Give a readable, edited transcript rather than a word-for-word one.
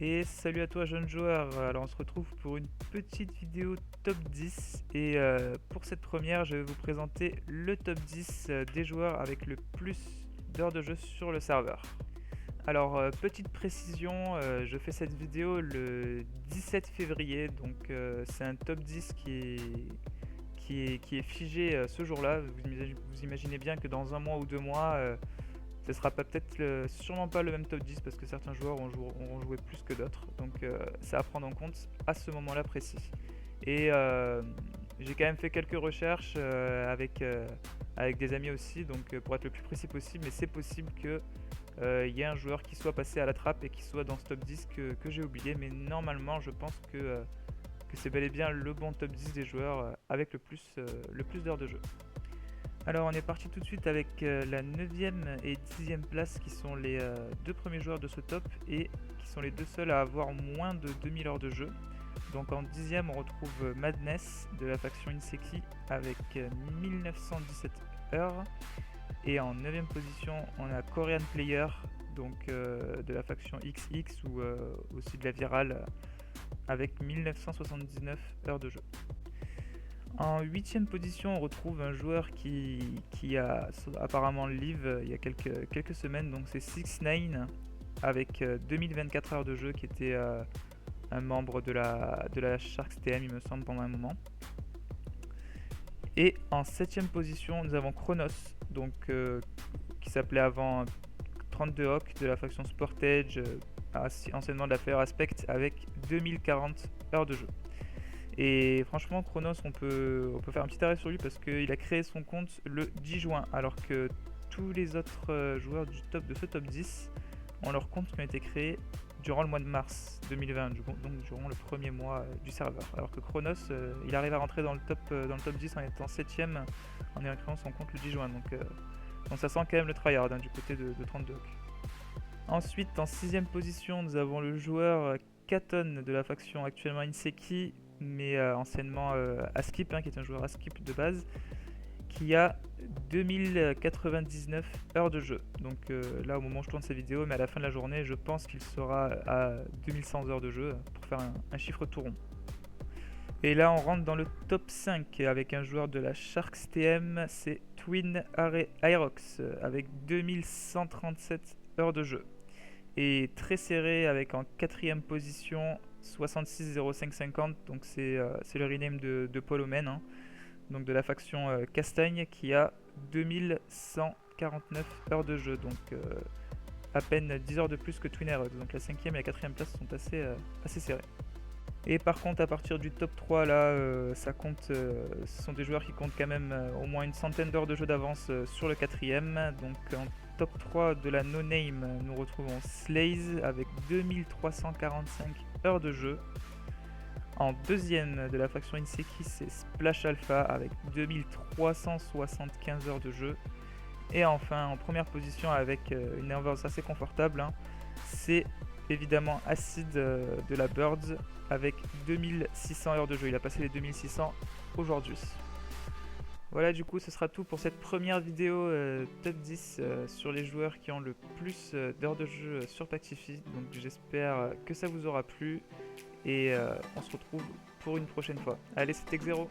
Et salut à toi jeune joueur, alors on se retrouve pour une petite vidéo top 10 et pour cette première je vais vous présenter le top 10 des joueurs avec le plus d'heures de jeu sur le serveur. Alors petite précision, je fais cette vidéo le 17 février donc c'est un top 10 qui est figé ce jour-là. Vous imaginez bien que dans un mois ou 2 mois ce sera peut-être sûrement pas le même top 10 parce que certains joueurs auront joué plus que d'autres. Donc c'est à prendre en compte à ce moment-là précis. Et j'ai quand même fait quelques recherches avec des amis aussi, donc pour être le plus précis possible, mais c'est possible que y ait un joueur qui soit passé à la trappe et qui soit dans ce top 10 que j'ai oublié. Mais normalement, je pense que c'est bel et bien le bon top 10 des joueurs avec le plus d'heures de jeu. Alors on est parti tout de suite avec la 9e et 10e place qui sont les deux premiers joueurs de ce top et qui sont les deux seuls à avoir moins de 2000 heures de jeu. Donc en 10e on retrouve Madness de la faction Inseki avec 1917 heures. Et en 9e position on a Korean Player donc de la faction XX ou aussi de la Virale avec 1979 heures de jeu. En 8e position, on retrouve un joueur qui a apparemment live il y a quelques semaines, donc c'est 6ix9ine avec 2024 heures de jeu, qui était un membre de la Sharks TM, il me semble, pendant un moment. Et en 7e position, nous avons Chronos, donc, qui s'appelait avant 32 Hawk de la faction Sportage, anciennement de la Fire Aspect, avec 2040 heures de jeu. Et franchement, Chronos, on peut faire un petit arrêt sur lui parce qu'il a créé son compte le 10 juin, alors que tous les autres joueurs de ce top 10 ont leurs comptes qui ont été créés durant le mois de mars 2020, donc durant le premier mois du serveur. Alors que Chronos, il arrive à rentrer dans le top 10 en étant 7ème en ayant créé son compte le 10 juin. Donc ça sent quand même le tryhard du côté de 32 Hawk. Ensuite, en 6ème position, nous avons le joueur Katon de la faction actuellement Inseki, mais anciennement Askip, qui est un joueur Askip de base, qui a 2099 heures de jeu. Donc là, au moment où je tourne cette vidéo, mais à la fin de la journée, je pense qu'il sera à 2100 heures de jeu pour faire un chiffre tout rond. Et là, on rentre dans le top 5 avec un joueur de la Sharks TM, c'est Twin Aerox avec 2137 heures de jeu. Et très serré avec en 4ème position 660550, donc c'est le rename de Paul Omen, donc de la faction Castagne, qui a 2149 heures de jeu, donc à peine 10 heures de plus que Twin Aerox. Donc la 5ème et la 4ème place sont assez serrées. Et par contre, à partir du top 3, là, ça compte, ce sont des joueurs qui comptent quand même au moins une centaine d'heures de jeu d'avance sur le 4ème. Donc en top 3 de la No Name, nous retrouvons Slaze avec 2345 heures de jeu. En 2ème de la faction Inseki, c'est Splash Alpha avec 2375 heures de jeu. Et enfin, en première position avec une avance assez confortable, c'est évidemment Acid de la Birds avec 2600 heures de jeu. Il a passé les 2600 aujourd'hui. Voilà, du coup, ce sera tout pour cette première vidéo top 10 sur les joueurs qui ont le plus d'heures de jeu sur Pactify. Donc j'espère que ça vous aura plu et on se retrouve pour une prochaine fois. Allez, c'était Xero.